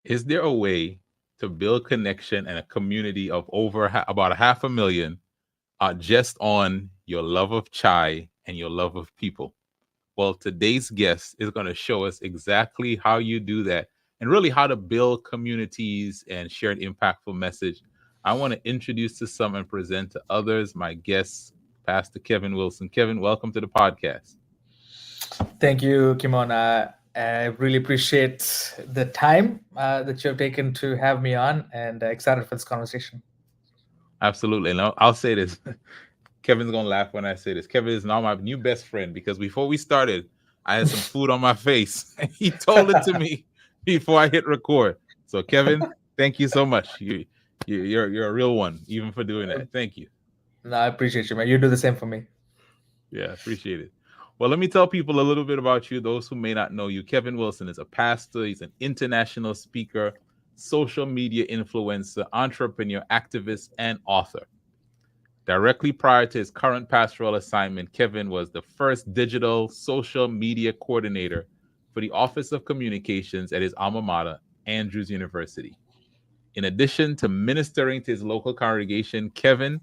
Is there a way to build connection and a community of over about a half a million just on your love of chai and your love of people? Well, today's guest is going to show us exactly how you do that and really how to build communities and share an impactful message. I want to introduce to some and present to others my guest, Pastor Kevin Wilson. Kevin, welcome to the podcast. Thank you, Kymone. I really appreciate the time that you have taken to have me on, and excited for this conversation. Absolutely. And I'll say this. Kevin's going to laugh when I say this. Kevin is now my new best friend because before we started, I had some food on my face and he told it to me before I hit record. So, Kevin, thank you so much. You're a real one, even for doing that. Thank you. No, I appreciate you, man. You do the same for me. Yeah, appreciate it. Well, let me tell people a little bit about you, those who may not know you. Kevin Wilson is a pastor, he's an international speaker, social media influencer, entrepreneur, activist, and author. Directly prior to his current pastoral assignment, Kevin was the first digital social media coordinator for the Office of Communications at his alma mater, Andrews University. In addition to ministering to his local congregation, Kevin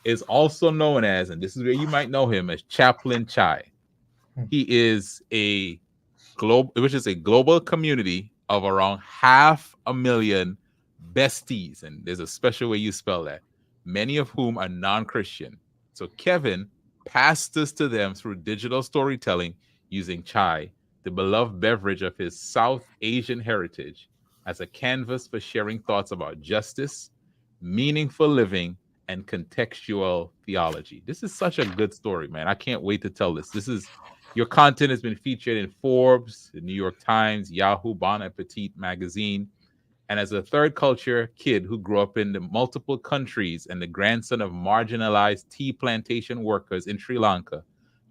is also known as, and this is where you might know him as Chaplain Chai. He is which is a global community of around half a million besties, and there's a special way you spell that, many of whom are non-Christian. So Kevin pastors to them through digital storytelling using chai, the beloved beverage of his South Asian heritage, as a canvas for sharing thoughts about justice, meaningful living, and contextual theology. This is such a good story, man. I can't wait to tell this. This is Your content has been featured in Forbes, the New York Times, Yahoo, Bon Appetit magazine. And as a third culture kid who grew up in the multiple countries and the grandson of marginalized tea plantation workers in Sri Lanka,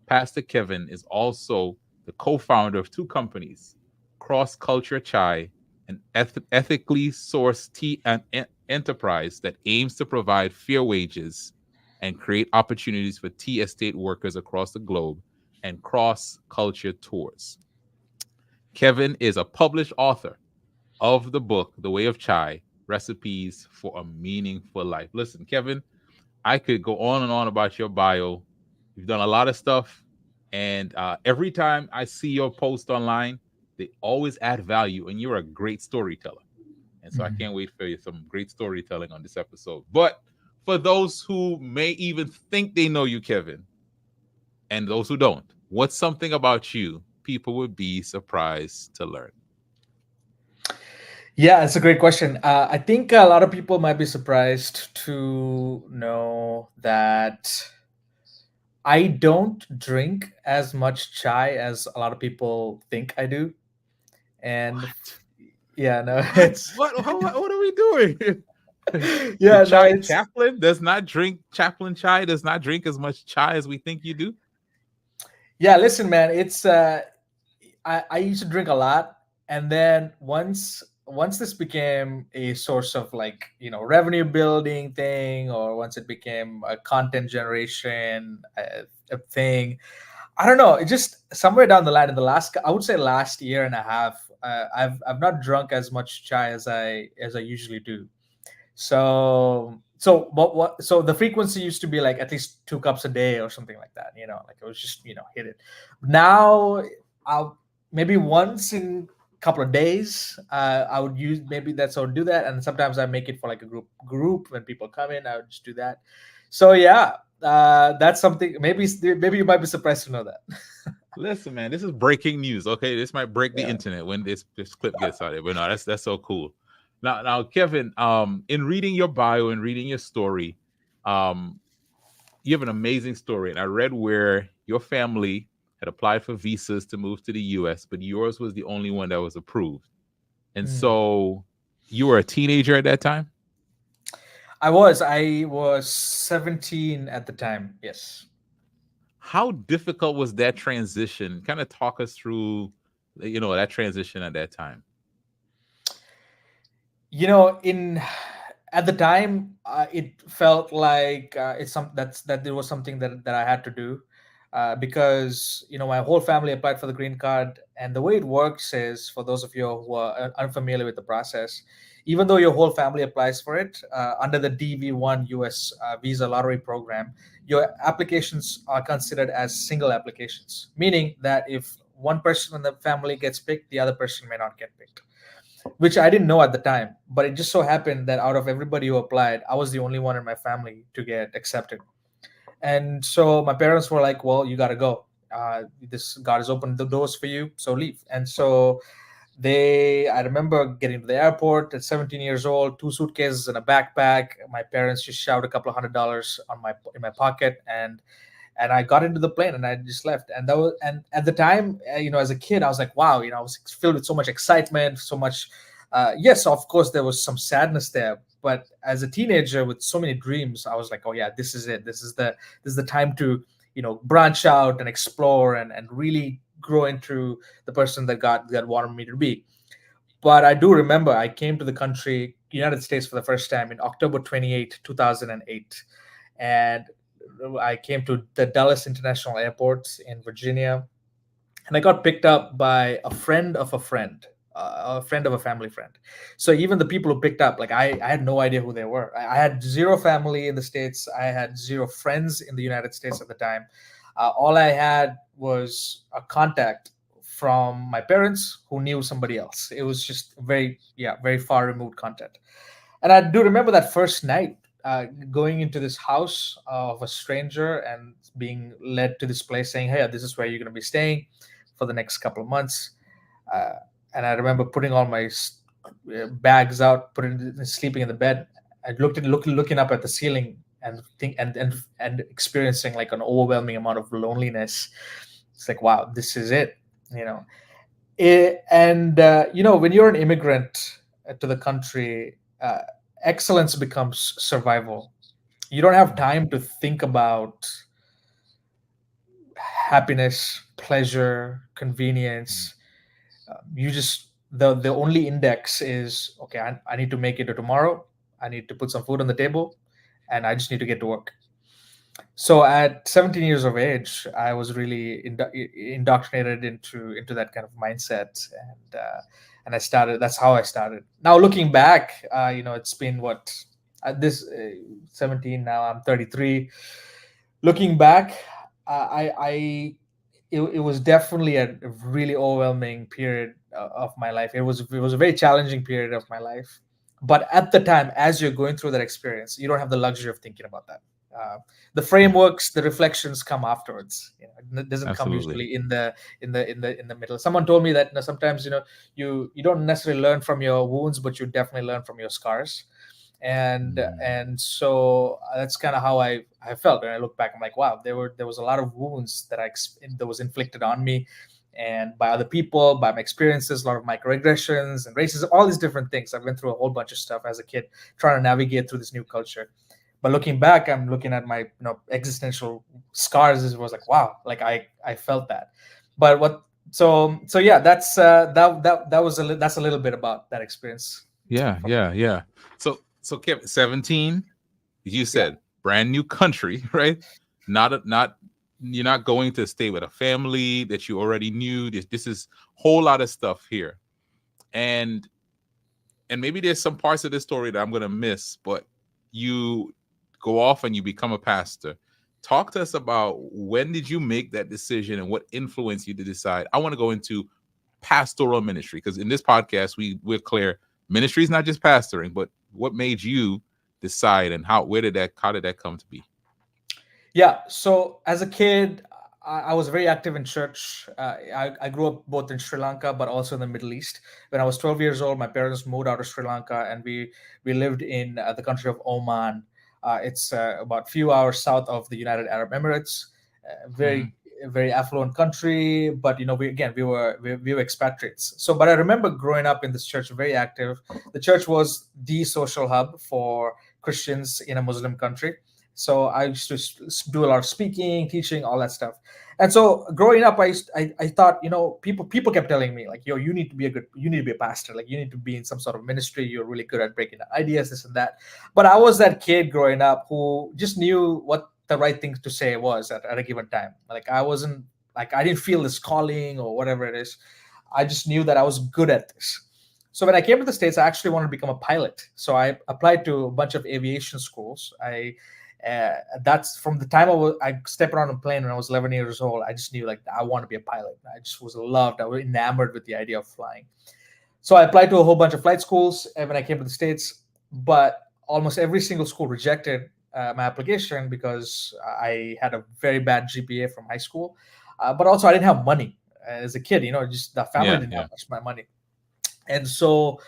Pastor Kevin is also the co-founder of two companies, Cross Culture Chai, an ethically sourced tea and enterprise that aims to provide fair wages and create opportunities for tea estate workers across the globe, and Cross Culture Tours. Kevin is a published author of the book, The Way of Chai, Recipes for a Meaningful Life. Listen, Kevin, I could go on and on about your bio. You've done a lot of stuff. And every time I see your post online, they always add value. And you're a great storyteller. And so I can't wait for you some great storytelling on this episode. But for those who may even think they know you, Kevin, and those who don't, what's something about you people would be surprised to learn? Yeah, it's a great question. I think a lot of people might be surprised to know that I don't drink as much chai as a lot of people think I do. And What? yeah, no, What? it's What are we doing? The yeah, no, chai it's chaplain does not drink chaplain chai, does not drink as much chai as we think you do. yeah. Listen, man, it's I used to drink a lot, and then once this became a source of like revenue building thing, or once it became a content generation a thing, I don't know. It just somewhere down the line in the last, I would say last year and a half, I've not drunk as much chai as I usually do. So the frequency used to be like at least 2 cups a day or something like that. Like it was just hit it. Now I'll maybe once in a couple of days. I would use maybe that's I would do that, and sometimes I make it for like a group when people come in. I would just do that. So yeah, that's something. Maybe you might be surprised to know that. Listen, man, this is breaking news. Okay, this might break the Yeah. internet when this clip gets out there. But no, that's so cool. Now, Kevin, in reading your bio and reading your story, um, you have an amazing story. And I read where your family had applied for visas to move to the US, but yours was the only one that was approved. And Hmm. so you were a teenager at that time. I was 17 at the time. Yes. How difficult was that transition? Kind of talk us through, that transition at that time. In at the time, it felt like it's some that's that there was something that I had to do. because my whole family applied for the green card. And the way it works is, for those of you who are unfamiliar with the process, even though your whole family applies for it under the DV1 US visa lottery program, your applications are considered as single applications, meaning that if one person in the family gets picked, the other person may not get picked, which I didn't know at the time. But it just so happened that out of everybody who applied, I was the only one in my family to get accepted. And so my parents were like, well, you got to go. This God has opened the doors for you, so leave. And so I remember getting to the airport at 17 years old, two suitcases and a backpack. My parents just shoved a couple of $100 in my pocket, and I got into the plane and I just left. And that was, and at the time, as a kid, I was like, wow, I was filled with so much excitement, so much. Yes, of course, there was some sadness there, but as a teenager with so many dreams, I was like, oh yeah, this is it. This is the time to branch out and explore and really grow into the person that God wanted me to be. But I do remember I came to the country, United States, for the first time in October 28, 2008. And I came to the Dallas International Airport in Virginia, and I got picked up by a friend of a friend of a family friend. So even the people who picked up, like I had no idea who they were. I had zero family in the States. I had zero friends in the United States at the time. All I had was a contact from my parents who knew somebody else. It was just very far removed contact. And I do remember that first night, going into this house of a stranger and being led to this place saying, hey, this is where you're going to be staying for the next couple of months. Uh, and I remember putting all my bags out, sleeping in the bed. I looking up at the ceiling and think and experiencing like an overwhelming amount of loneliness. It's like, wow, this is it, you know. When you're an immigrant to the country, excellence becomes survival. You don't have time to think about happiness, pleasure, convenience. You just the only index is, okay, I need to make it to tomorrow. I need to put some food on the table, and I just need to get to work. So at 17 years of age, I was really indoctrinated into that kind of mindset, and I started. That's how I started. Now looking back, it's been what, at this 17, now I'm 33. Looking back, it was definitely a really overwhelming period of my life. It was a very challenging period of my life. But at the time, as you're going through that experience, you don't have the luxury of thinking about that. The frameworks, the reflections come afterwards. It doesn't come Absolutely. usually in the middle. Someone told me that sometimes you don't necessarily learn from your wounds, but you definitely learn from your scars. And so that's kind of how I felt when I look back. I'm like, wow, there was a lot of wounds that was inflicted on me, and by other people, by my experiences, a lot of microaggressions and racism, all these different things. I went through a whole bunch of stuff as a kid trying to navigate through this new culture. But looking back, I'm looking at my existential scars. It was like, wow, like I felt that. But what so yeah, that's a little bit about that experience Yeah, from yeah, yeah. So Kevin, 17, you yeah. said brand new country, right? Not you're not going to stay with a family that you already knew. This is whole lot of stuff here. And maybe there's some parts of this story that I'm gonna miss, but you go off and you become a pastor. Talk to us about, when did you make that decision and what influenced you to decide, I want to go into pastoral ministry? Because in this podcast, we're clear, ministry is not just pastoring, but what made you decide, and how did that come to be? Yeah. So as a kid, I was very active in church. I grew up both in Sri Lanka, but also in the Middle East. When I was 12 years old, my parents moved out of Sri Lanka, and we lived in the country of Oman. It's about a few hours south of the United Arab Emirates. Mhm. Very affluent country, but we were expatriates. So, but I remember growing up in this church, very active. The church was the social hub for Christians in a Muslim country. So I used to do a lot of speaking, teaching, all that stuff. And so growing up, I thought, people kept telling me like, yo, you need to be a pastor. Like, you need to be in some sort of ministry. You're really good at breaking down ideas, this and that. But I was that kid growing up who just knew what the right thing to say was at a given time. Like I wasn't like I didn't feel this calling or whatever it is. I just knew that I was good at this. So when I came to the States, I actually wanted to become a pilot. So I applied to a bunch of aviation schools. That's from the time I stepped on a plane when I was 11 years old. I just knew like I want to be a pilot. I just was loved. I was enamored with the idea of flying. So I applied to a whole bunch of flight schools when I came to the States, but almost every single school rejected my application because I had a very bad GPA from high school. But also I didn't have money as a kid, just the family Yeah, didn't yeah. have much my money. And so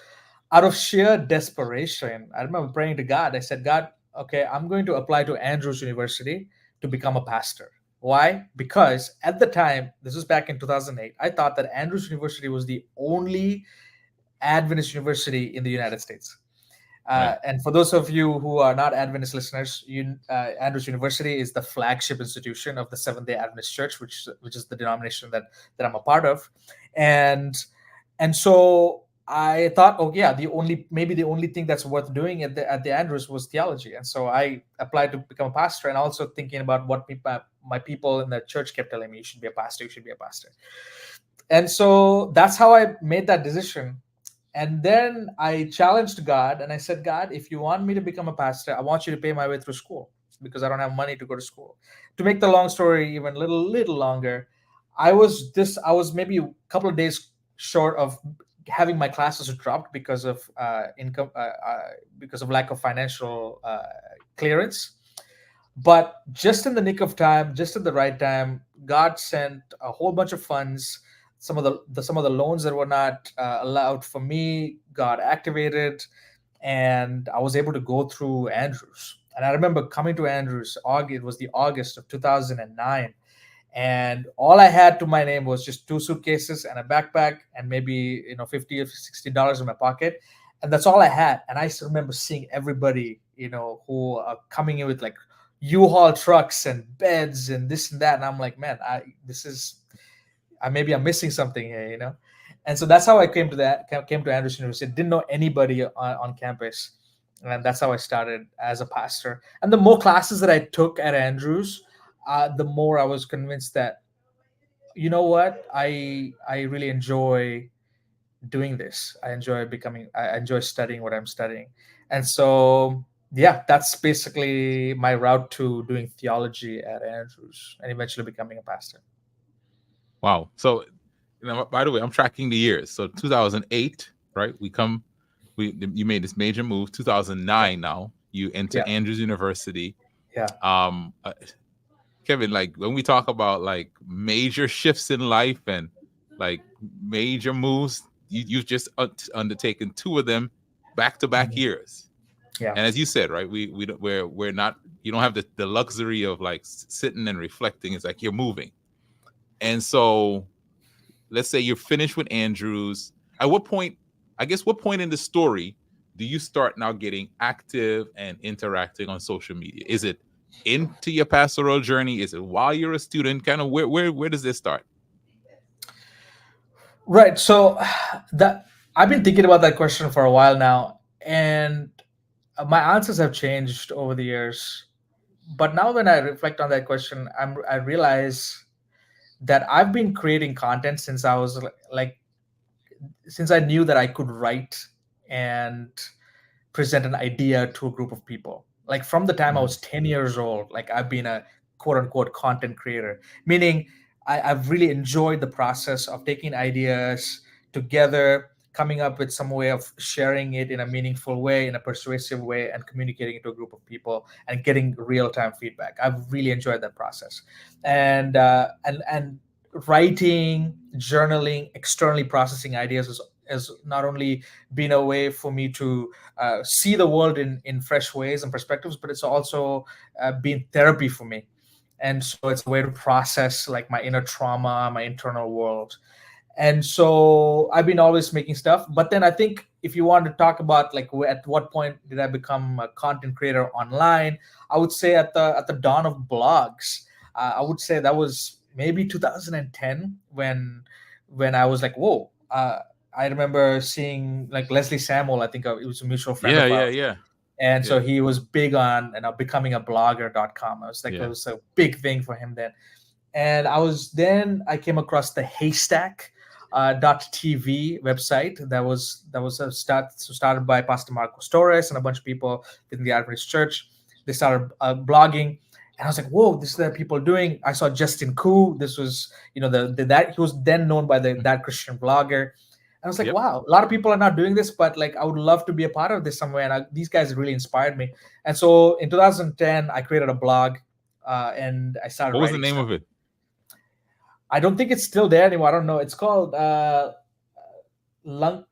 out of sheer desperation, I remember praying to God. I said, God, okay, I'm going to apply to Andrews University to become a pastor. Why? Because at the time, this was back in 2008, I thought that Andrews University was the only Adventist university in the United States. Right. And for those of you who are not Adventist listeners, Andrews University is the flagship institution of the Seventh Day Adventist Church, which is the denomination that I'm a part of, and so I thought, oh yeah, maybe the only thing that's worth doing at the Andrews was theology, and so I applied to become a pastor, and also thinking about what my people in the church kept telling me, you should be a pastor, you should be a pastor, and so that's how I made that decision. And then I challenged God and I said, God, if you want me to become a pastor, I want you to pay my way through school because I don't have money to go to school. To make the long story even little longer, I was maybe a couple of days short of having my classes dropped because of income because of lack of financial clearance. But just in the nick of time, just at the right time, God sent a whole bunch of funds. Some of the loans that were not allowed for me got activated, and I was able to go through Andrews. And I remember coming to Andrews. It was the August of 2009, and all I had to my name was just two suitcases and a backpack, and maybe $50 or $60 in my pocket, and that's all I had. And I still remember seeing everybody who are coming in with like U-Haul trucks and beds and this and that, and I'm like, man, maybe I'm missing something here. And so that's how I came to Andrews University. Didn't know anybody on campus, and that's how I started as a pastor. And the more classes that I took at Andrews, the more I was convinced that you know what, I really enjoy doing this. I enjoy studying what I'm studying, and so yeah, that's basically my route to doing theology at Andrews and eventually becoming a pastor. Wow. So, by the way, I'm tracking the years. So 2008, right? You made this major move. 2009 now, you enter Yeah, Andrews University. yeah. Kevin, like when we talk about like major shifts in life and like major moves, you've just undertaken two of them back to back Mhm. years. Yeah. And as you said, right, we're not, you don't have the luxury of like sitting and reflecting. It's like you're moving. And so let's say you're finished with Andrews. At what point, I guess, what point in the story do you start now getting active and interacting on social media? Is it into your pastoral journey? Is it while you're a student? Kind of where does this start? Right. So that I've been thinking about that question for a while now, and my answers have changed over the years. But now when I reflect on that question, I realize that I've been creating content since I was like since I knew that I could write and present an idea to a group of people. Like from the time I was 10 years old, like I've been a quote unquote content creator, meaning I've really enjoyed the process of taking ideas together, coming up with some way of sharing it in a meaningful way, in a persuasive way, and communicating it to a group of people and getting real time feedback. I've really enjoyed that process. And writing, journaling, externally processing ideas has not only been a way for me to see the world in fresh ways and perspectives, but it's also been therapy for me. And so it's a way to process like my inner trauma, my internal world. And so I've been always making stuff. But then I think if you want to talk about like at what point did I become a content creator online, I would say at the dawn of blogs. I would say that was maybe 2010 when I was like, whoa. I remember seeing like Leslie Samuel. I think it was a mutual friend Yeah, of yeah, ours, yeah. And so Yeah. he was big on becoming a blogger.com. I was like, it Yeah. was a big thing for him then. And I came across the Haystack .tv website that was started by Pastor Marcos Torres and a bunch of people within the Adventist Church. They started blogging, and I was like, "Whoa, this is what people doing." I saw Justin Koo. This was the that he was then known by the Mhm. that Christian blogger. I was like, Yep. "Wow, a lot of people are not doing this, but like I would love to be a part of this somewhere." And these guys really inspired me. And so in 2010, I created a blog, and I started What was the writing name stuff. of it? I don't think it's still there anymore. I don't know. It's called Lunk,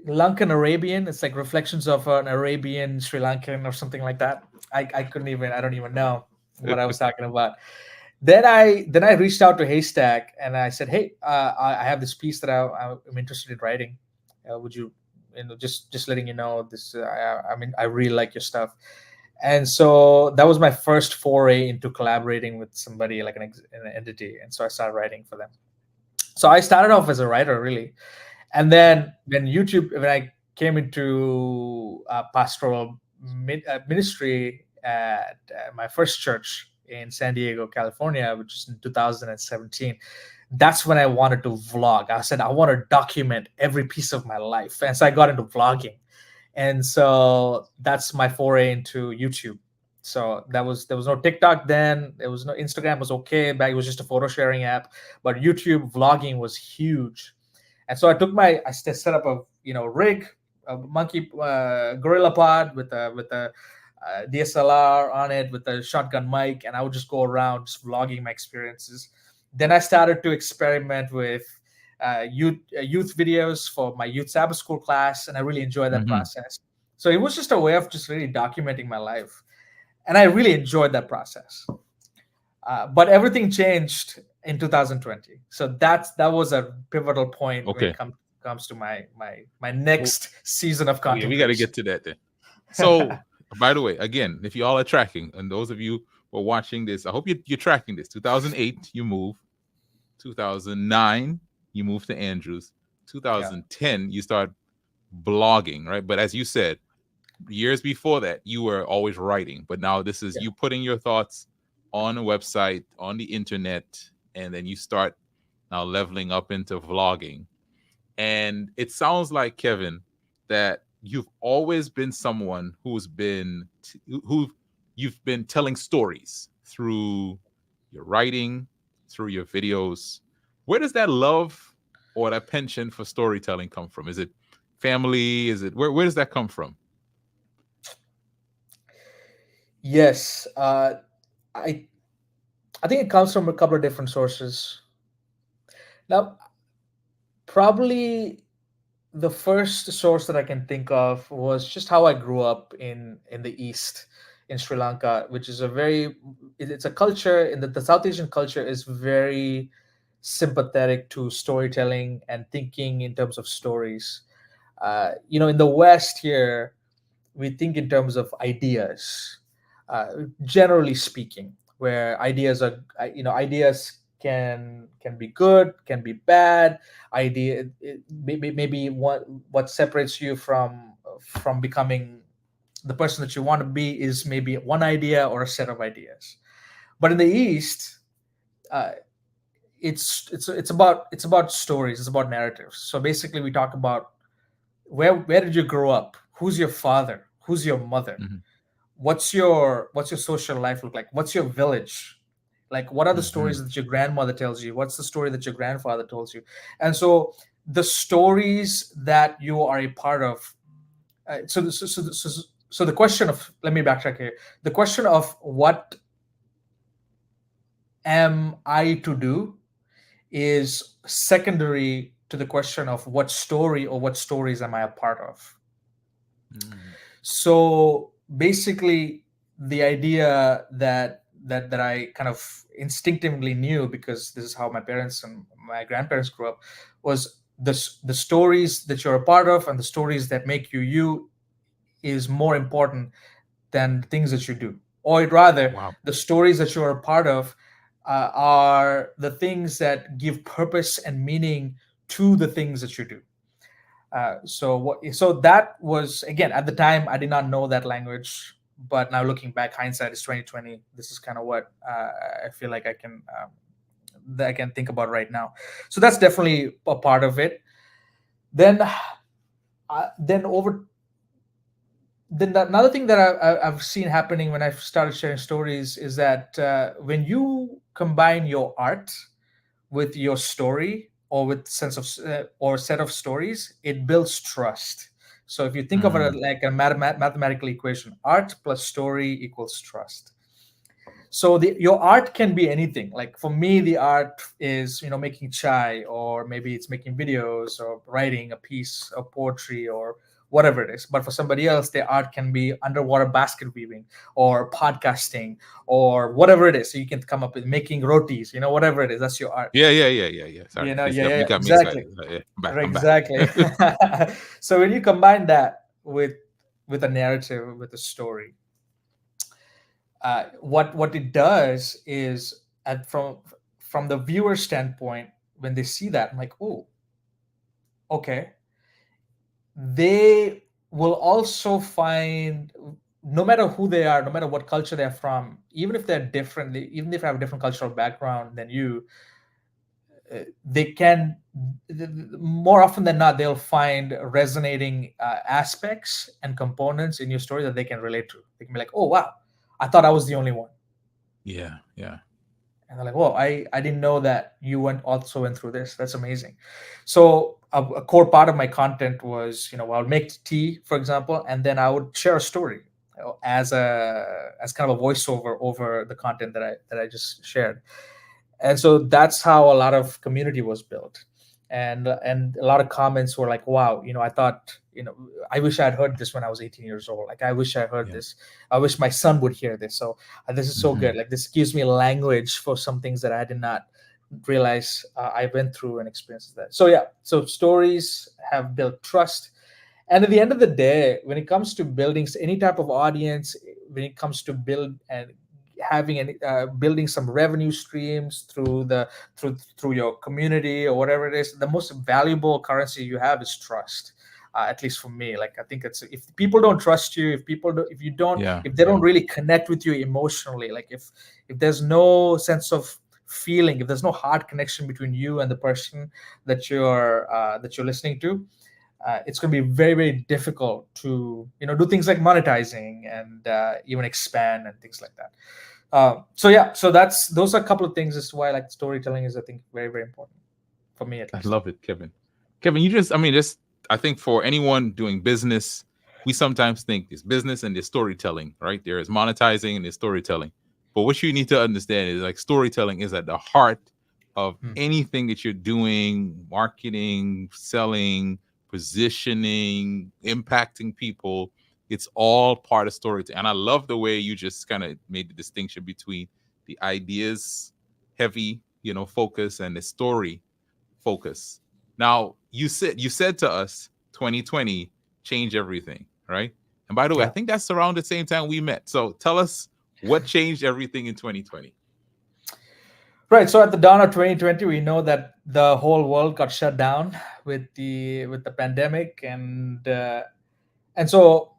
Lankan Arabian. It's like reflections of an Arabian Sri Lankan or something like that. I couldn't even. I don't even know what I was talking about. Then I reached out to Haystack and I said, "Hey, I have this piece that I'm interested in writing. Would you, just letting you know this? I mean, I really like your stuff." And so that was my first foray into collaborating with somebody like an entity. And so I started writing for them. So I started off as a writer, really. And Yeah. then when I came into pastoral ministry at my first church in San Diego, California, which is in 2017, that's when I wanted to vlog. I said, I want to document every piece of my life. And so I got into vlogging. And so that's my foray into YouTube. So there was no TikTok then. There was no Instagram was okay. Back it was just a photo sharing app. But YouTube vlogging was huge. And so I set up a rig, a monkey gorilla pod with a DSLR on it with a shotgun mic, and I would just go around just vlogging my experiences. Then I started to experiment with youth videos for my youth Sabbath school class, and I really enjoyed that Hmm. process. So it was just a way of just really documenting my life, and I really enjoyed that process. But everything changed in 2020. So that was a pivotal point when it Okay. comes to my Well, next season of oh, yeah, we got to contemplation. get to that then. So, by the way, again, if y'all are tracking, and those of you who are watching this, I hope you're tracking this. 2008, you move. 2009, you moved to Andrews. Yeah, 2010, you start blogging, right? But as you said, years before that, you were always writing. But now this is yeah, you putting your thoughts on a website, on the internet, and then you start now leveling up into vlogging. And it sounds like, Kevin, that you've always been someone who you've been telling stories through your writing, through your videos. Where does that love or that penchant for storytelling come from? Is it family? Is it where does that come from? yes. I I think it comes from a couple of different sources. Now, probably the first source that I can think of was just how I grew up in the East, in Sri Lanka, which is it's a culture in the South Asian culture is very sympathetic to storytelling and thinking in terms of stories. In the West here, we think in terms of ideas, generally speaking, where ideas can be good, can be bad. Maybe what separates you from becoming the person that you want to be is maybe one idea or a set of ideas. But in the East, uh, it's about stories, it's about narratives. So basically, we talk about where did you grow up, who's your father, who's your mother, Mm-hmm. what's your social life look like, what's your village, like what are the Mm-hmm. stories that your grandmother tells you, what's the story that your grandfather tells you. And so the stories that you are a part of, so the question of, let me backtrack here, the question of what am I to do is secondary to the question of what story or what stories am I a part of. Mm-hmm. So basically, the idea that I kind of instinctively knew, because this is how my parents and my grandparents grew up, was the stories that you're a part of and the stories that make you you is more important than the things that you do, or rather, Wow. the stories that you're a part of are the things that give purpose and meaning to the things that you do. So that was, again, at the time I did not know that language, but now looking back, hindsight is 2020. This is kind of what I feel like I can that I can think about right now. So that's definitely a part of it. Then then over then another thing that I've seen happening when I've started sharing stories is that when you combine your art with your story, or with sense of or set of stories, it builds trust. So if you think of it Mm, like a mathematical equation, art plus story equals trust. So your art can be anything. Like for me, the art is, making chai, or maybe it's making videos, or writing a piece of poetry, or whatever it is. But for somebody else, their art can be underwater basket weaving, or podcasting, or whatever it is. So you can come up with making rotis, whatever it is, that's your art. yeah. Sorry, Yeah, you yeah, got me exactly. excited. Yeah, I'm back. Exactly. So when you combine that with a narrative, with a story, what it does is, from the viewer standpoint, when they see that, I'm like, oh, okay, they will also find, no matter who they are, no matter what culture they're from, even if they're different, even if they have a different cultural background than you, they can, more often than not, they'll find resonating aspects and components in your story that they can relate to. They can be like, oh wow, I thought I was the only one. Yeah. And they're like, "Whoa, I didn't know that you went through this. That's amazing." So a core part of my content was, I'll make tea, for example, and then I would share a story, as kind of a voiceover over the content that I just shared. And so that's how a lot of community was built. And a lot of comments were like, wow, I thought, I wish I had heard this when I was 18 years old. Like, I wish I heard Yeah. this. I wish my son would hear this. So this is so Hmm. good. Like, this gives me language for some things that I did not realize I went through and experienced that. So yeah, so stories have built trust. And at the end of the day, when it comes to building any type of audience, when it comes to build and having any building some revenue streams through your community, or whatever it is, the most valuable currency you have is trust. At least for me, like, I think it's, if people don't trust you, Yeah. if they don't really connect with you emotionally, like, if there's no sense of feeling, if there's no heart connection between you and the person that you're listening to, it's going to be very, very difficult to, do things like monetizing, and even expand and things like that. So yeah, so those are a couple of things as to why, like, storytelling is, I think, very, very important for me, at I least. love it, Kevin. Kevin, just I think for anyone doing business, we sometimes think there's business and there's storytelling, right? There is monetizing and there's storytelling. But what you need to understand is, like, storytelling is at the heart of Hmm. anything that you're doing, marketing, selling, positioning, impacting people. It's all part of storytelling. And I love the way you just kind of made the distinction between the ideas heavy, focus, and the story focus. Now, you said to us 2020 changed everything, right? And by the way, I Yeah. think that's around the same time we met. So tell us what changed everything in 2020. Right. So at the dawn of 2020, we know that the whole world got shut down with the pandemic, and so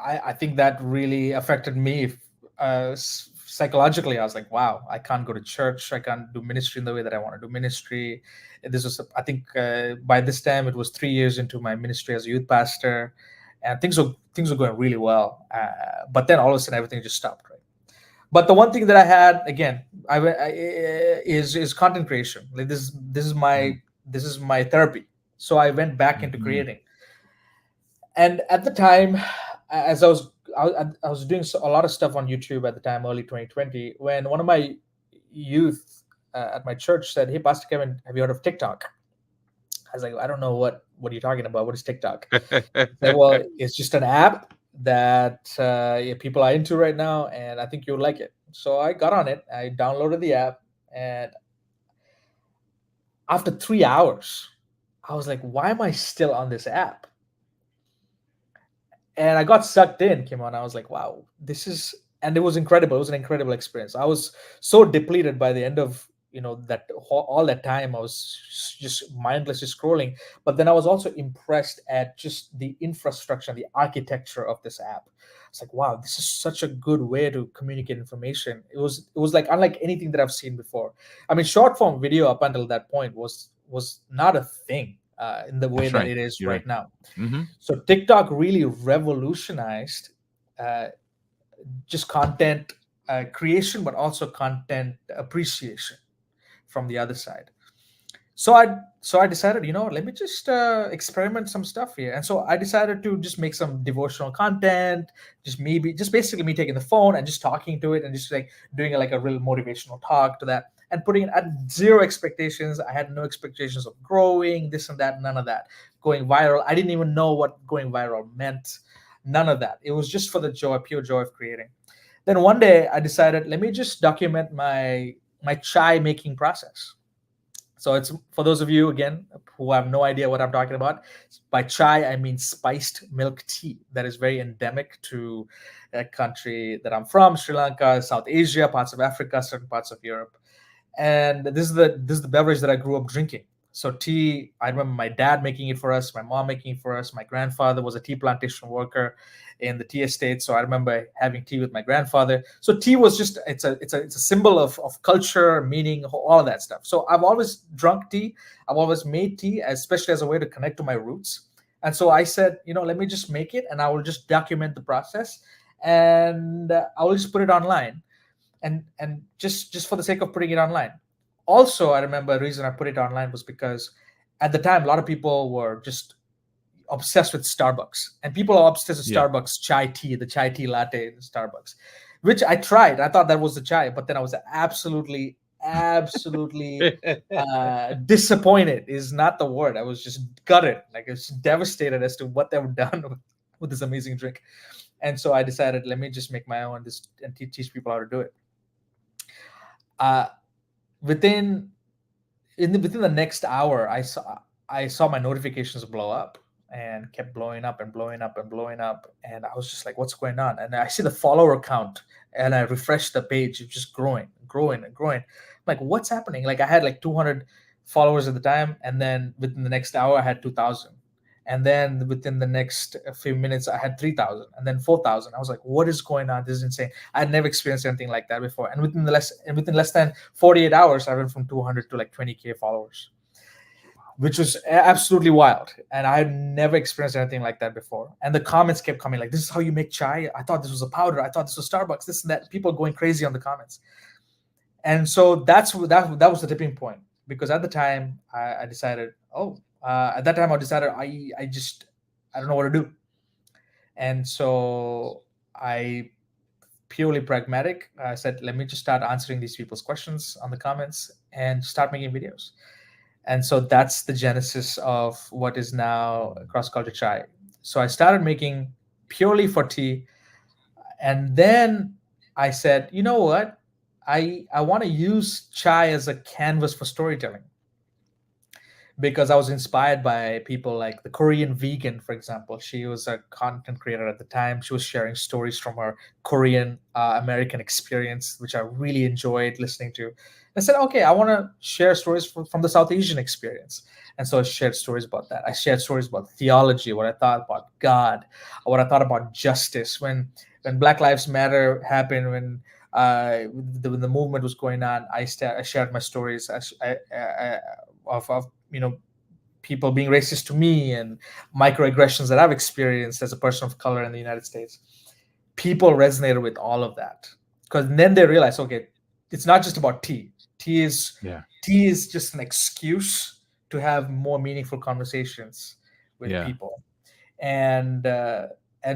I think that really affected me psychologically. I was like, wow, I can't go to church. I can't do ministry in the way that I want to do ministry. This was, I think, by this time it was 3 years into my ministry as a youth pastor, and things were going really well. But then all of a sudden, everything just stopped. Right. But the one thing that I had, again, is content creation. Like, this is my therapy. So I went back into Mm-hmm. creating, and at the time, as I was doing a lot of stuff on YouTube at the time, early 2020, when one of my youth at my church said, "Hey, Pastor Kevin, have you heard of TikTok?" I was like, "I don't know what are you talking about. What is TikTok?" He said, "Well, it's just an app that yeah, people are into right now, and I think you would like it." So I got on it. I downloaded the app, and after 3 hours, I was like, "Why am I still on this app?" And I got sucked in, Kymone. I was like, wow, this is, and it was incredible. It was an incredible experience. I was so depleted by the end of that all that time I was just mindlessly scrolling. But then I was also impressed at just the infrastructure and the architecture of this app. It's like, wow, this is such a good way to communicate information. It was like unlike anything that I've seen before. I mean, short form video up until that point was not a thing in the way That's that right. it is You're right. right now. Mm-hmm. So TikTok really revolutionized uh, just content creation, but also content appreciation from the other side. So I decided, let me just experiment some stuff here. And so I decided to just make some devotional content, just basically me taking the phone and just talking to it and just like doing like a real motivational talk to that and putting it at zero expectations. I had no expectations of growing this and that, none of that. Going viral, I didn't even know what going viral meant. None of that. It was just for the joy, pure joy of creating. Then one day I decided, let me just document my chai making process. So it's for those of you again who have no idea what I'm talking about. By chai, I mean spiced milk tea that is very endemic to a country that I'm from, Sri Lanka, South Asia, parts of Africa, certain parts of Europe. And this is the beverage that I grew up drinking. So tea, I remember my dad making it for us, my mom making it for us. My grandfather was a tea plantation worker in the tea estate, so I remember having tea with my grandfather. So tea was just it's a symbol of culture, meaning, all of that stuff. So I've always drunk tea. I've always made tea, especially as a way to connect to my roots. And so I said, let me just make it, and I will just document the process, and I will just put it online and just for the sake of putting it online. Also, I remember the reason I put it online was because at the time a lot of people were just obsessed with Starbucks, and people are obsessed with Yeah. Starbucks chai tea, the chai tea latte in Starbucks, which I tried. I thought that was the chai, but then I was absolutely disappointed is not the word. I was just gutted, like I was devastated as to what they've done with this amazing drink. And so I decided, let me just make my own this and teach people how to do it. Uh, within within the next hour, I saw my notifications blow up and kept blowing up and blowing up and blowing up, and I was just like, what's going on? And I see the follower count, and I refreshed the page. It's just growing, growing, and growing. I'm like, what's happening? Like I had like 200 followers at the time, and then within the next hour I had 2,000, and then within the next few minutes I had 3,000, and then 4,000. I was like, what is going on? This is insane. I had never experienced anything like that before. And within less than 48 hours I went from 200 to like 20K followers, which was absolutely wild. And I had never experienced anything like that before. And the comments kept coming like, this is how you make chai. I thought this was a powder. I thought this was Starbucks, this and that. People going crazy on the comments. And so that was the tipping point, because at the time I decided, at that time I decided I don't know what to do. And so I purely pragmatic. I said, let me just start answering these people's questions on the comments and start making videos. And so that's the genesis of what is now Cross Culture Chai. So I started making purely for tea, and then I said, you know what? I want to use chai as a canvas for storytelling, because I was inspired by people like the Korean vegan, for example. She was a content creator at the time. She was sharing stories from her Korean American experience, which I really enjoyed listening to. I said, okay, I want to share stories from the South Asian experience. And so I shared stories about that. I shared stories about theology, what I thought about God, what I thought about justice. When Black Lives Matter happened, when the movement was going on, I shared my stories of people being racist to me and microaggressions that I've experienced as a person of color in the United States. People resonated with all of that, because then they realized, okay, it's not just about tea. Tea is Yeah. tea is just an excuse to have more meaningful conversations with Yeah. people, and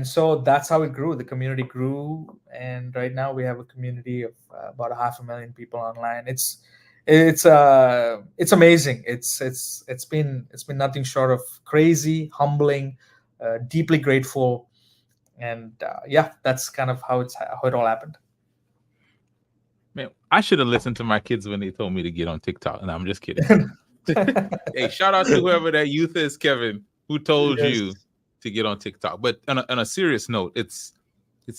so that's how it grew. The community grew, and right now we have a community of about 500,000 people online. It's amazing. It's been nothing short of crazy, humbling, deeply grateful, and yeah, that's kind of how it all happened. Man, I should have listened to my kids when they told me to get on TikTok. And I'm just kidding. Hey, shout out to whoever that youth is, Kevin, who told Yes. you to get on TikTok. But on a serious note, it's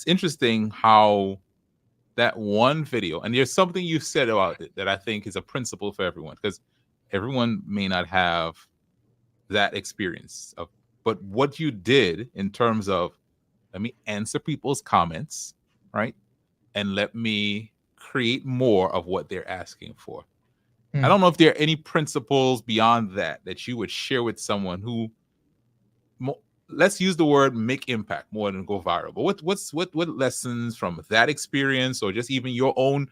interesting how that one video, and there's something you said about it that I think is a principle for everyone, because everyone may not have that experience of, but what you did in terms of, let me answer people's comments, right? And let me create more of what they're asking for. I Hmm. don't know if there are any principles beyond that you would share with someone who, let's use the word make impact more than go viral. But what lessons from that experience, or just even your own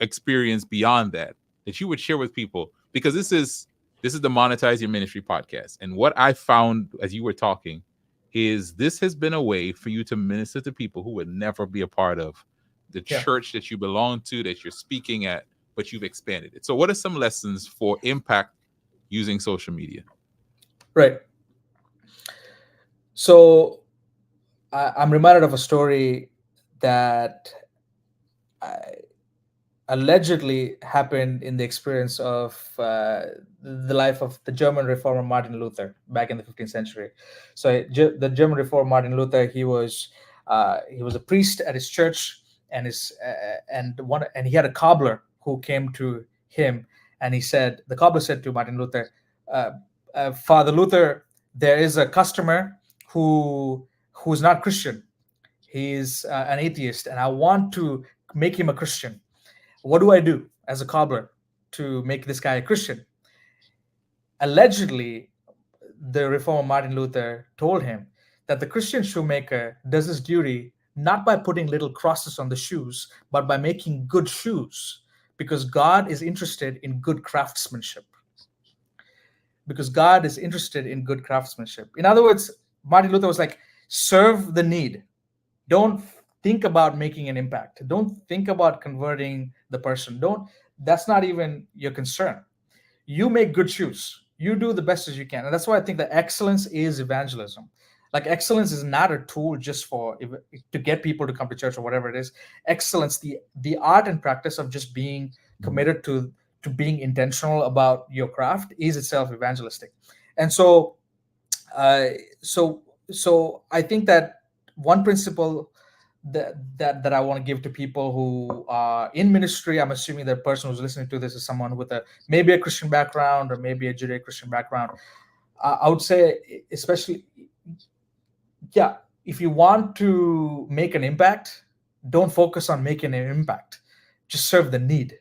experience beyond that you would share with people? Because this is the Monetize Your Ministry podcast, and what I found as you were talking is this has been a way for you to minister to people who would never be a part of the Yeah. church that you belong to, that you're speaking at, but you've expanded it. So what are some lessons for impact using social media? Right. So I'm reminded of a story that I, allegedly happened in the experience of the life of the German reformer Martin Luther back in the 15th century. So the German reformer Martin Luther, he was a priest at his church, and and he had a cobbler who came to him, and the cobbler said to Martin Luther, uh, Father Luther, there is a customer who's not Christian. He's an atheist, and I want to make him a Christian. What do I do as a cobbler to make this guy a Christian? Allegedly, the reformer Martin Luther told him that the Christian shoemaker does his duty not by putting little crosses on the shoes, but by making good shoes, because God is interested in good craftsmanship. Because God is interested in good craftsmanship. In other words, Martin Luther was like, serve the need. Don't think about making an impact. Don't think about converting the person. Don't That's not even your concern. You make good shoes. You do the best as you can. And that's why I think that excellence is evangelism. Like, excellence is not a tool just to get people to come to church or whatever it is. Excellence, the art and practice of just being committed to being intentional about your craft, is itself evangelistic. And uh, so so I think that one principle that I want to give to people who are in ministry. I'm assuming the person who's listening to this is someone with a maybe a Christian background or maybe a Judeo-Christian background. I would say, especially, yeah, if you want to make an impact, don't focus on making an impact. Just serve the need.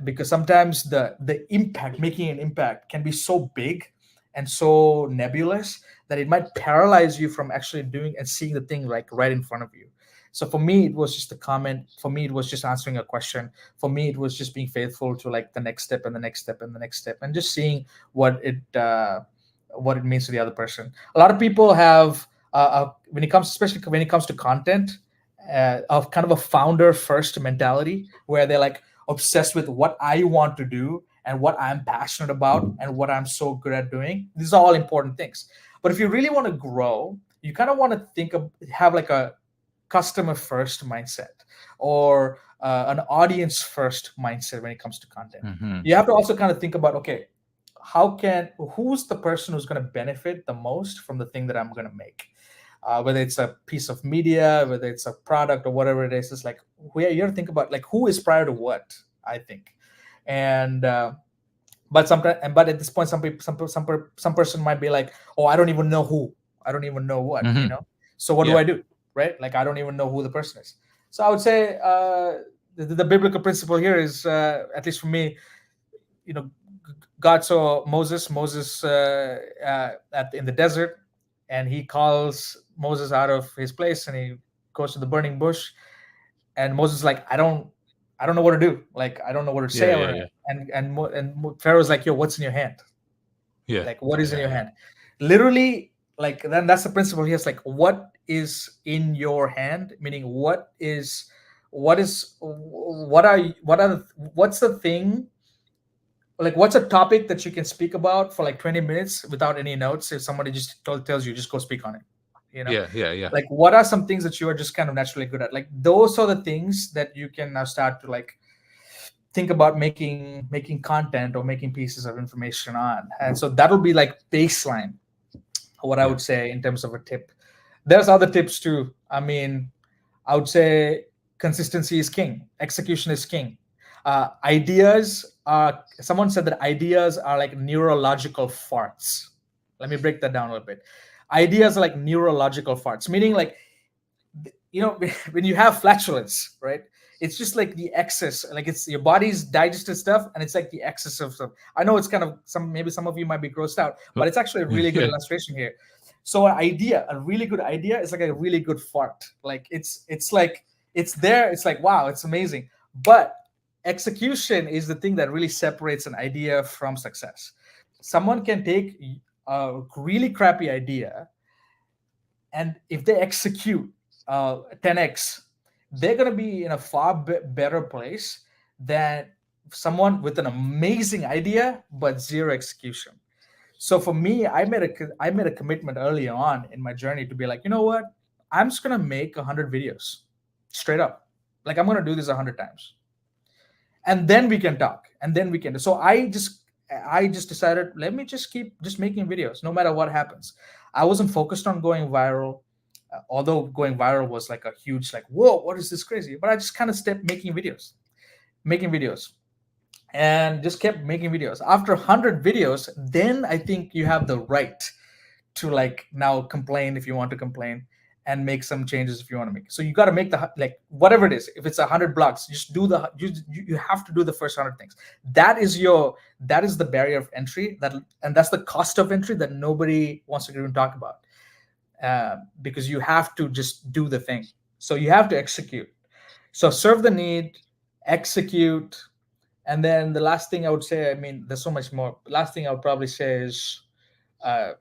Because sometimes the impact, making an impact, can be so big and so nebulous that it might paralyze you from actually doing and seeing the thing like right in front of you. So for me, it was just a comment. For me, it was just answering a question. For me, it was just being faithful to like the next step and the next step and the next step, and just seeing what it means to the other person. A lot of people have when it comes, especially when it comes to content, of kind of a founder first mentality, where they're like obsessed with what I want to do and what I'm passionate about and what I'm so good at doing. These are all important things. But if you really want to grow, you kind of want to have like a customer first mindset, or an audience first mindset when it comes to content. Mm-hmm. You have to also kind of think about, okay, who's the person who's going to benefit the most from the thing that I'm going to make? Whether it's a piece of media, whether it's a product or whatever it is, it's like, you have to think about like who is prior to what, I think. And but sometimes, but at this point, some person might be like, oh, I don't even know who, I don't even know what, Mm-hmm. So what do Yeah. I do, right? Like, I don't even know who the person is. So I would say the biblical principle here is, at least for me, you know, God saw Moses in the desert, and he calls Moses out of his place, and he goes to the burning bush, and Moses is like, I don't know what to do. Like, I don't know what to Yeah. say. Yeah. Yeah. And Pharaoh's like, yo, what's in your hand? Yeah. Like, what is in Yeah. your Yeah. hand? Literally, like, then that's the principle here. It's like, what is in your hand? Meaning, what's the thing, like, what's a topic that you can speak about for like 20 minutes without any notes? If somebody just tells you, just go speak on it, you know Yeah. Yeah. Yeah. like, what are some things that you are just kind of naturally good at? Like, those are the things that you can now start to like think about making content or making pieces of information on. And so that'll be like baseline, what I Yeah. would say in terms of a tip. There's other tips too. I mean, I would say Consistency is king. Execution is king. Ideas are, someone said that ideas are like neurological farts. Let me break that down a little bit. Ideas are like neurological farts, meaning like, when you have flatulence, right? It's just like the excess, like it's your body's digested stuff, and it's like the excess of stuff. I know it's kind of maybe some of you might be grossed out, but it's actually a really good Yeah. illustration here. So an idea, a really good idea, is like a really good fart. Like it's like it's there. It's like, wow, it's amazing. But execution is the thing that really separates an idea from success. Someone can take a really crappy idea, and if they execute 10x, they're going to be in a far better place than someone with an amazing idea but zero execution. So for me, I made a commitment early on in my journey to be like, you know what, I'm just going to make 100 videos straight up. Like, I'm going to do this 100 times, and then we can talk, and then we can. So I just decided, let me just keep just making videos no matter what happens. I wasn't focused on going viral, although going viral was like a huge, like, whoa, what is this crazy? But I just kind of stepped making videos, and just kept making videos. After 100 videos, then I think you have the right to like now complain if you want to complain, and make some changes if you want to make. So you got to make the, like, whatever it is. If it's 100 blocks, just do the you have to do the first 100 things. That is the barrier of entry, and that's the cost of entry that nobody wants to even talk about, because you have to just do the thing. So you have to execute. So serve the need, execute, and then the last thing I would say, I mean, there's so much more. Last thing I would probably say is, uh,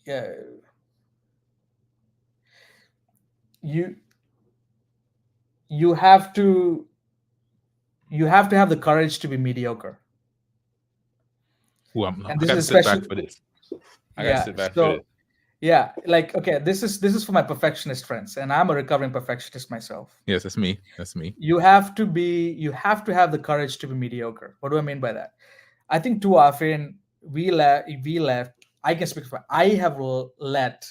yeah, you you have to have the courage to be mediocre. Ooh, And I this got is to sit back especially, for this. I got to yeah. sit back for this. So yeah, like, okay, this is for my perfectionist friends, and I'm a recovering perfectionist myself. Yes, that's me. That's me. You have to have the courage to be mediocre. What do I mean by that? I think too often we left. I can speak for, I have let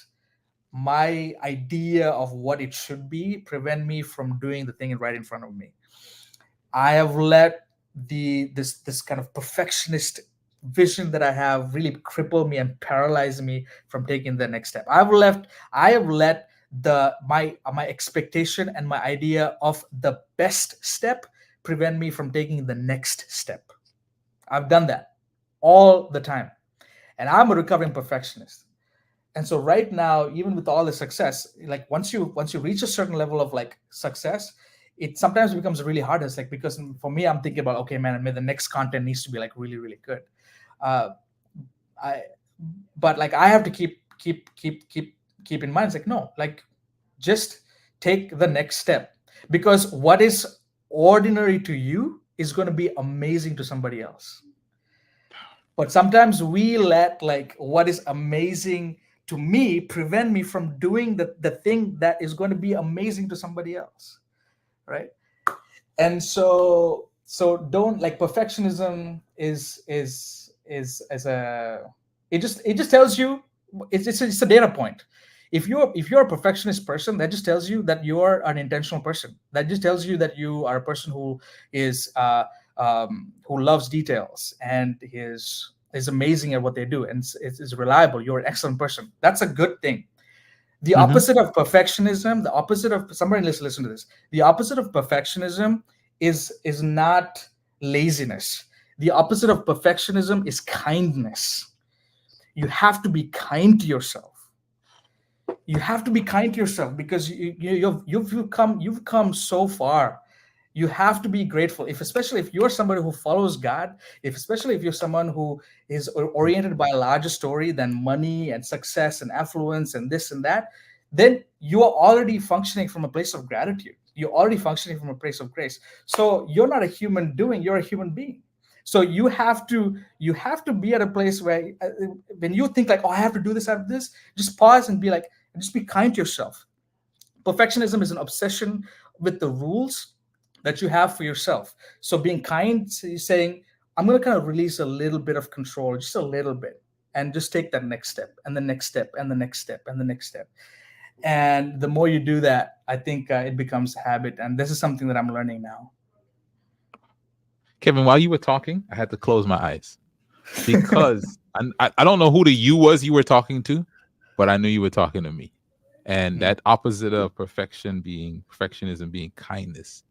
my idea of what it should be prevent me from doing the thing right in front of me. I have let this kind of perfectionist vision that I have really cripple me and paralyze me from taking the next step. I have let my expectation and my idea of the best step prevent me from taking the next step. I've done that all the time. And I'm a recovering perfectionist. And so right now, even with all the success, like once you reach a certain level of like success, it sometimes becomes really hard. It's like, because for me, I'm thinking about, okay, man, I mean, the next content needs to be like really really good. uh I but like I have to keep in mind, it's like, no, like, just take the next step, because what is ordinary to you is going to be amazing to somebody else. But sometimes we let like what is amazing to me prevent me from doing the thing that is going to be amazing to somebody else, right? And so don't, like, perfectionism is a, it just tells you, it's a data point. If you're a perfectionist person, that just tells you that you're an intentional person. That just tells you that you are a person is who loves details and is amazing at what they do, and is reliable. You're an excellent person. That's a good thing. The Hmm. opposite of perfectionism, the opposite of, somebody listen to this, the opposite of perfectionism is not laziness. The opposite of perfectionism is kindness. You have to be kind to yourself. You have to be kind to yourself, because you've come so far. You have to be grateful, if especially if you're somebody who follows God, if especially if you're someone who is oriented by a larger story than money and success and affluence and this and that. Then you are already functioning from a place of gratitude. You're already functioning from a place of grace. So you're not a human doing, you're a human being. So you have to be at a place where, when you think like, oh, I have to do this, I have this, just pause and be like, just be kind to yourself. Perfectionism is an obsession with the rules that you have for yourself. So being kind, so you're saying, I'm going to kind of release a little bit of control, just a little bit, and just take that next step, and the next step, and the next step, and the next step. And the more you do that, I think it becomes a habit. And this is something that I'm learning now. Kevin, while you were talking, I had to close my eyes because I don't know who the you was you were talking to, but I knew you were talking to me. And Mm. that opposite of perfectionism being kindness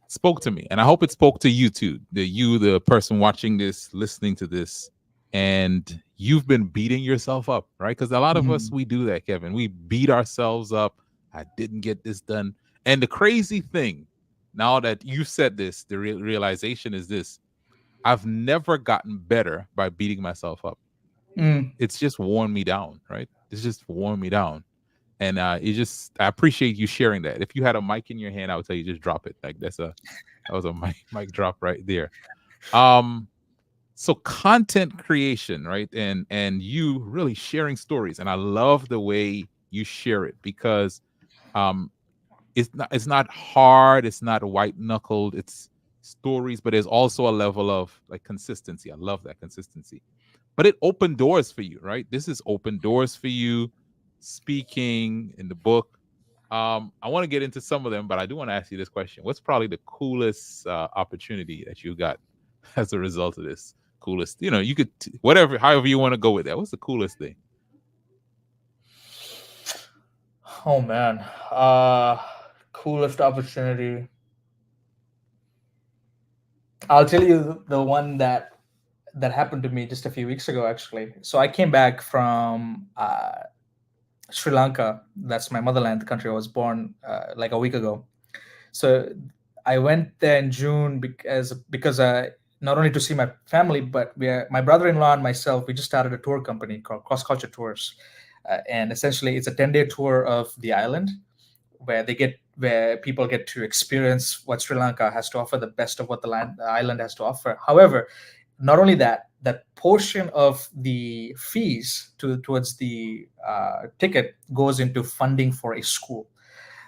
spoke to me. And I hope it spoke to you too. The person watching this, listening to this, and you've been beating yourself up, right? Because a lot of us, Mhm. we do that, Kevin. We beat ourselves up. I didn't get this done. And the crazy thing, now that you said this, the realization is this: I've never gotten better by beating myself up. Mm. It's just worn me down, right? It's just worn me down. And I appreciate you sharing that. If you had a mic in your hand, I would tell you just drop it. Like that was a mic drop right there. Um, so content creation, right? And you really sharing stories. And I love the way you share it because um it's not hard, it's not white knuckled, it's stories, but there's also a level of like consistency. I love that consistency. But it opened doors for you, right? This is open doors for you speaking in the book. I want to get into some of them, but I do want to ask you this question. What's probably the coolest opportunity that you got as a result of this? Coolest, you could whatever, however you want to go with that. What's the coolest thing? Oh man, uh, coolest opportunity. I'll tell you the one that happened to me just a few weeks ago, actually. So I came back from Sri Lanka. That's my motherland, the country I was born, like a week ago. So I went there in June because not only to see my family, but my brother-in-law and myself. We just started a tour company called Cross Culture Tours, and essentially it's a 10-day tour of the island where people get to experience what Sri Lanka has to offer, the best of what the island has to offer. However, not only that, that portion of the fees towards the ticket goes into funding for a school.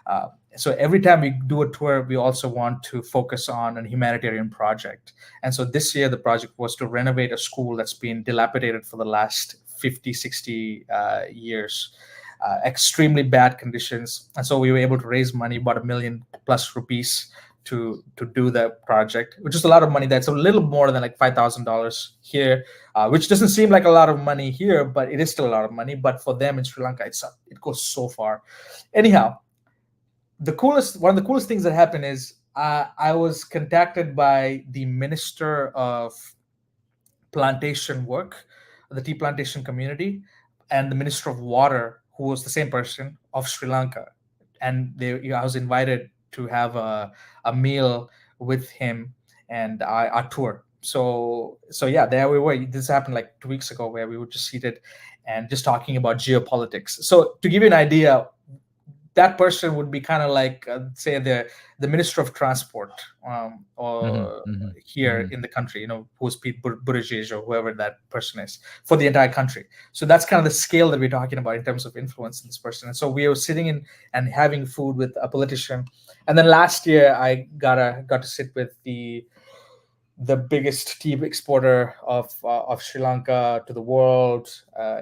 Uh, so every time we do a tour, we also want to focus on a humanitarian project. And so this year, the project was to renovate a school that's been dilapidated for the last 50, 60 years. Extremely bad conditions. And so we were able to raise money, about 1 million+ rupees to do the project, which is a lot of money. That's a little more than like $5,000 here, which doesn't seem like a lot of money here, but it is still a lot of money. But for them in Sri Lanka, it goes so far. Anyhow, one of the coolest things that happened is I was contacted by the Minister of Plantation Work, the tea plantation community, and the Minister of Water, who was the same person of Sri Lanka, and I was invited to have a meal with him and our tour. So yeah, there we were. This happened like 2 weeks ago, where we were just seated and just talking about geopolitics. So to give you an idea, that person would be kind of like say the minister of transport, Hmm. or Hmm. here Hmm. in the country, who's Pete Buttigieg or whoever that person is for the entire country. So that's kind of the scale that we're talking about in terms of influence in this person. And so we were sitting in and having food with a politician. And then last year I got to sit with the biggest tea exporter of Sri Lanka to the world,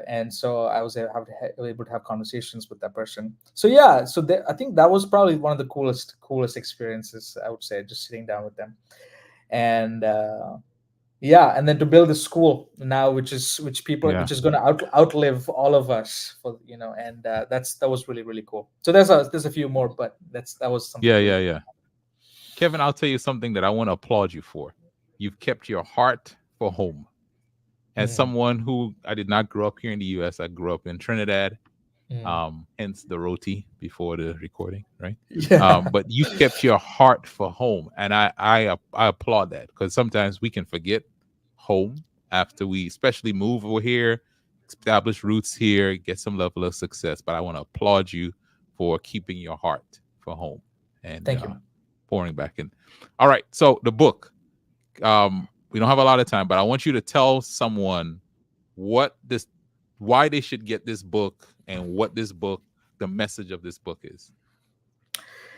and so I was able to have conversations with that person. So yeah, I think that was probably one of the coolest experiences, I would say, just sitting down with them, and yeah, and then to build a school now, Yeah. which is going to outlive all of us, and that was really really cool. So there's a few more, but that was something Yeah. really Yeah. cool. Yeah. Kevin, I'll tell you something that I want to applaud you for. You've kept your heart for home. As Mhm. someone who I did not grow up here in the US, I grew up in Trinidad, Mhm. hence the roti before the recording, right? Yeah. But you kept your heart for home, and I applaud that because sometimes we can forget home after we, especially move over here, establish roots here, get some level of success. But I want to applaud you for keeping your heart for home and Thank you. pouring back in. All right, so the book. We don't have a lot of time, but I want you to tell someone what this, why they should get this book, and what this book, the message of this book is.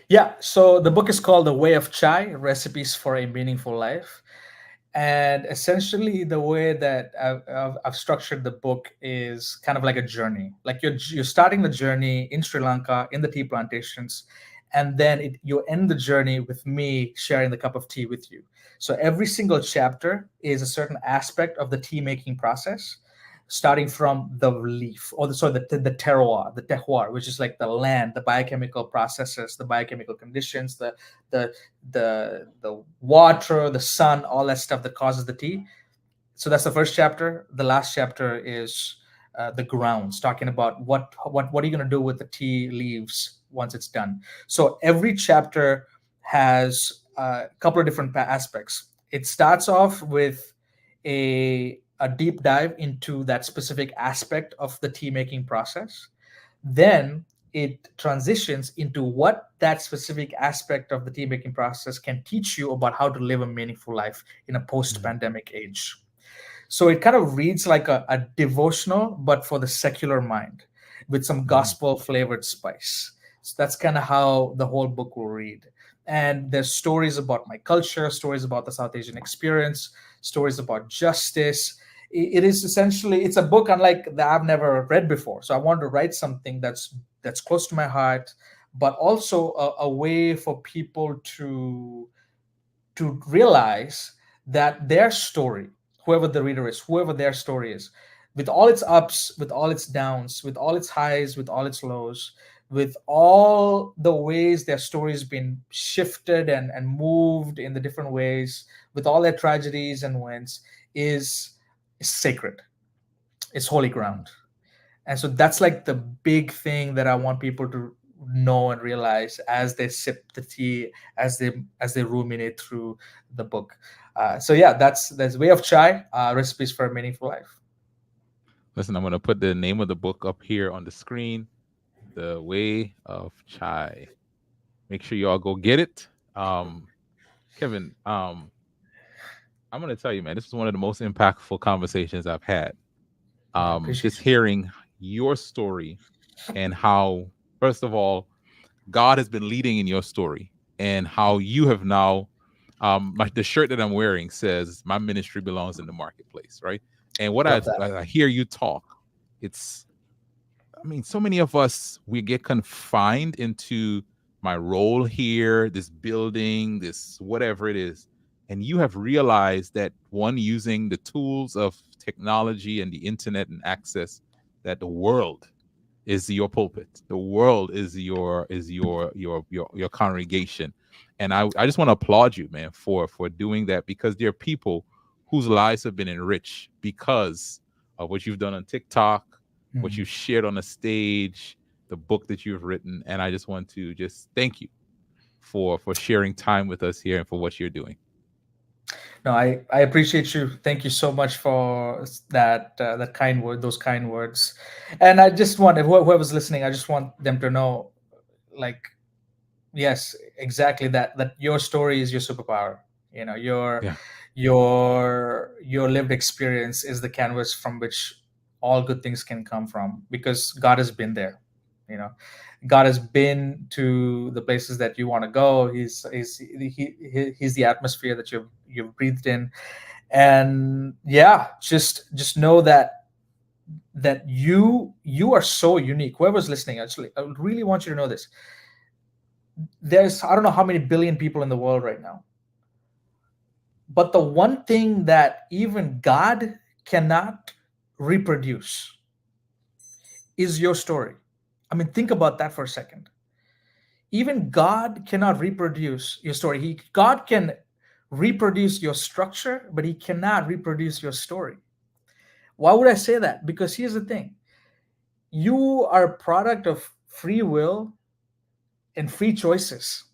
Yeah, so the book is called The Way of Chai: Recipes for a Meaningful Life. And essentially, the way that I've structured the book is kind of like a journey. Like you're starting the journey in Sri Lanka in the tea plantations, and then you end the journey with me sharing the cup of tea with you. So every single chapter is a certain aspect of the tea making process, starting from the leaf or the terroir, which is like the land, the biochemical processes, the biochemical conditions, the the water, the sun, all that stuff that causes the tea. So that's the first chapter. The last chapter is the grounds, talking about what are you going to do with the tea leaves once it's done. So every chapter has a couple of different aspects. It starts off with a deep dive into that specific aspect of the tea making process. Then it transitions into what that specific aspect of the tea making process can teach you about how to live a meaningful life in a post Mm, pandemic age. So it kind of reads like a devotional, but for the secular mind with some mm, gospel flavored spice. So that's kind of how the whole book will read. And there's stories about my culture, stories about the South Asian experience, stories about justice. It is essentially, it's a book unlike that I've never read before. So I wanted to write something that's close to my heart, but also a way for people to realize that their story, whoever the reader is, whoever their story is, with all its ups, with all its downs, with all its highs, with all its lows, with all the ways their story has been shifted and moved in the different ways, with all their tragedies and wins, is sacred. It's holy mm. ground. And so that's like the big thing that I want people to know and realize as they sip the tea, as they ruminate through the book. So yeah, that's Way of Chai, recipes for a meaningful life. Listen, I'm going to put the name of the book up here on the screen. The Way of Chai. Make sure you all go get it. Kevin, I'm going to tell you, man, this was one of the most impactful conversations I've had. I Just appreciate you. hearing your story and how, first of all, God has been leading in your story and how you have now, the shirt that I'm wearing says, "My ministry belongs in the marketplace," right? And what Love that. I hear you talk, it's, I mean, so many of us, we get confined into my role here, this building, this whatever it is. And you have realized that one, using the tools of technology and the internet and access, that the world is your pulpit. The world is your congregation. And I just want to applaud you, man, for doing that, because there are people whose lives have been enriched because of what you've done on TikTok, what Mhm. you've shared on the stage, the book that you've written. And I just want to just thank you for sharing time with us here and for what you're doing. No, I appreciate you. Thank you so much for that kind word, those kind words. And I just want whoever's listening, I just want them to know, like, yes, exactly that your story is your superpower. You know, Yeah. your lived experience is the canvas from which all good things can come from, because God has been there. You know, God has been to the places that you want to go. He's the atmosphere that you've breathed in. And yeah, just know that you are so unique. Whoever's listening, actually, I really want you to know this. There's, I don't know how many billion people in the world right now, but the one thing that even God cannot reproduce is your story. I mean, think about that for a second. Even God cannot reproduce your story. God can reproduce your structure, but he cannot reproduce your story. Why would I say that? Because here's the thing. You are a product of free will and free choices.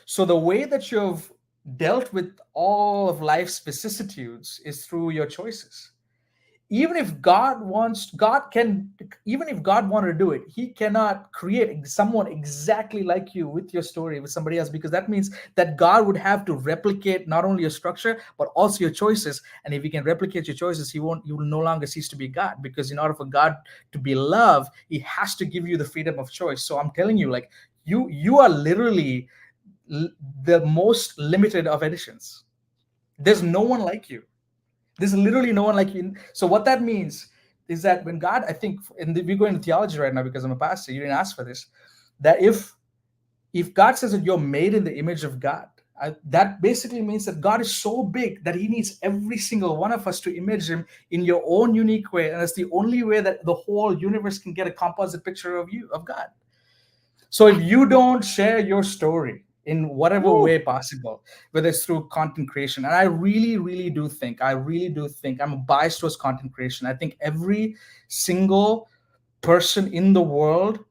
So the way that you've dealt with all of life's vicissitudes is through your choices. Even if God wants, God can, even if God wanted to do it, he cannot create someone exactly like you with your story with somebody else, because that means that God would have to replicate not only your structure but also your choices. And if he can replicate your choices, he will no longer cease to be God, because in order for God to be love, he has to give you the freedom of choice. So I'm telling you, like, you are literally the most limited of editions. There's no one like you. There's literally no one like you. So what that means is that when God, I think, we're going to theology right now because I'm a pastor. You didn't ask for this. That if God says that you're made in the image of God, that basically means that God is so big that He needs every single one of us to image Him in your own unique way, and that's the only way that the whole universe can get a composite picture of you, of God. So if you don't share your story in whatever Woo. way possible, whether it's through content creation, and I really do think, I'm a biased towards content creation. I think every single person in the world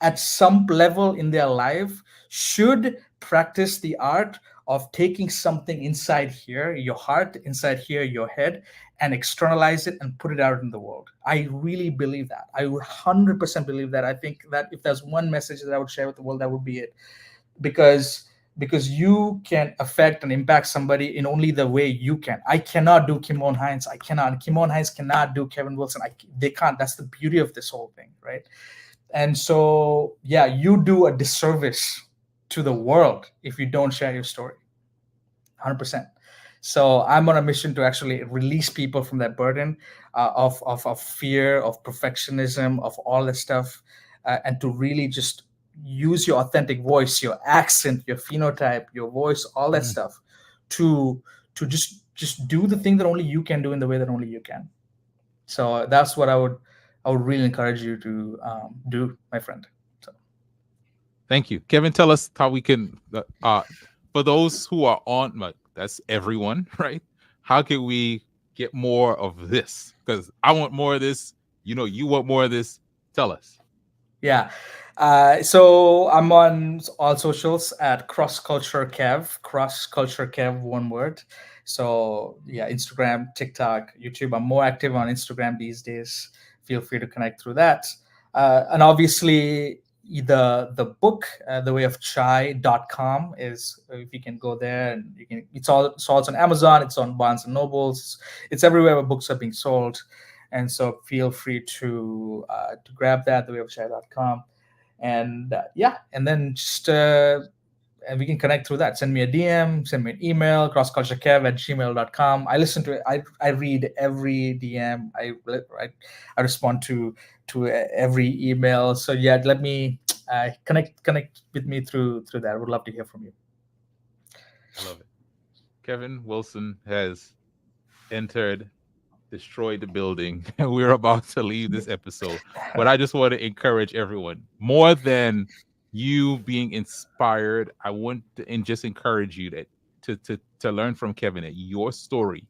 at some level in their life should practice the art of taking something inside here, your heart, inside here, your head, and externalize it and put it out in the world. I really believe that. I would 100% believe that. I think that if there's one message that I would share with the world, that would be it. Because you can affect and impact somebody in only the way you can. I cannot do Kymone Hines. I cannot. Kymone Hines cannot do Kevin Wilson. They can't. That's the beauty of this whole thing, right? And so, yeah, you do a disservice to the world if you don't share your story. 100%. So I'm on a mission to actually release people from that burden of fear, of perfectionism, of all that stuff, and to really just use your authentic voice, your accent, your phenotype, your voice, all that stuff, to just do the thing that only you can do in the way that only you can. So that's what I would really encourage you to do, my friend. So. Thank you, Kevin. Tell us how we can, for those who are on, like, that's everyone, right? How can we get more of this? Because I want more of this. You want more of this. Tell us. Yeah. So I'm on all socials at Cross Culture Kev, one word. So yeah, Instagram, TikTok, YouTube. I'm more active on Instagram these days. Feel free to connect through that. And obviously the book, thewayofchai.com, is, if you can go there, and it's also on Amazon, it's on Barnes and Nobles, it's everywhere where books are being sold. And so feel free to grab that, thewayofchai.com. And and then just and we can connect through that. Send me a DM, send me an email, crossculturekev@gmail.com. I listen to it. I read every DM. I respond to every email. So yeah, let me connect with me through that. I would love to hear from you. I love it. Kevin Wilson has destroyed the building, and we're about to leave this episode. But I just want to encourage everyone, more than you being inspired, I want to just encourage you to learn from Kevin that your story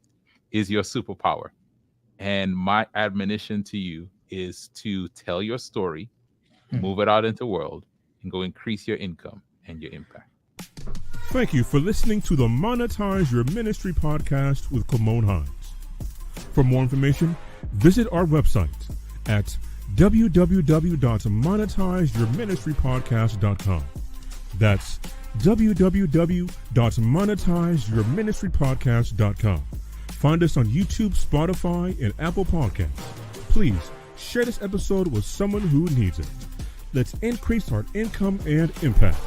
is your superpower. And my admonition to you is to tell your story, move it out into the world, and go increase your income and your impact. Thank you for listening to the Monetize Your Ministry podcast with Kymone Hines. For more information, visit our website at www.monetizeyourministrypodcast.com. That's www.monetizeyourministrypodcast.com. Find us on YouTube, Spotify, and Apple Podcasts. Please share this episode with someone who needs it. Let's increase our income and impact.